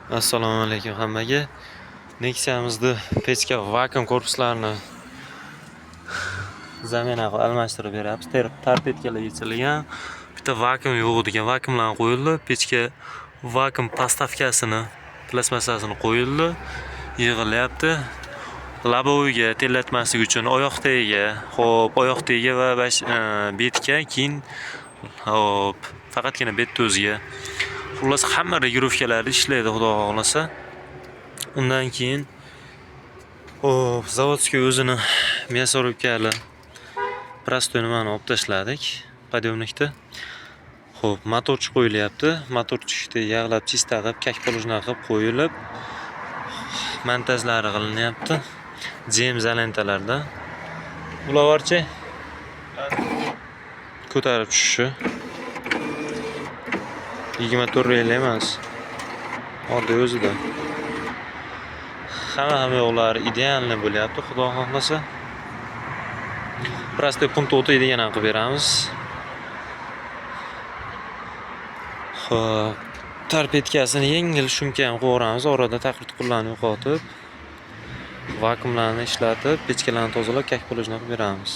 Assalomu alaykum hammaga. Nexia'mizda pechka vakuum korpuslarini zamana qilib almashtirib beramiz. Tarpetkalar yechilgan. Bitta vakuum yo'q degan vakuumlar qo'yildi. Pechka vakuum postavkasini plasmassasini qo'yildi. Yig'ilyapti. Laboviga terlatmaslik uchun oyoq tagiga, oyoq tagiga va betga, keyin faqatgina bet o'ziga. Xullas hamma regirovkalar ishlaydi, xudo xohlasa. Undan keyin zavodskiy o'zini мясорубкали prostoy nimani olib tashladik подъемникda. Xo'p, motorchi qo'yilyapti. Motorchiga yag'lab chista qilib, kak polujna qilib qo'yilib, montajlari qilinyapti. JM zalantalarda. Ularchi ko'tarib tushishi. 24 rel emas. Oddiy o'zida. Hamma yo'llari idealni bo'lyapti, xudo xohlasa. Prostoy punkt o'taydigan qilib beramiz. Xo'p, tarpetkasini yengil shumkani qo'yamiz, orada taqir-tuqirlarni yo'qotib, vakuumlarni ishlatib, pechkalarni tozalab, kak polujna qilib beramiz.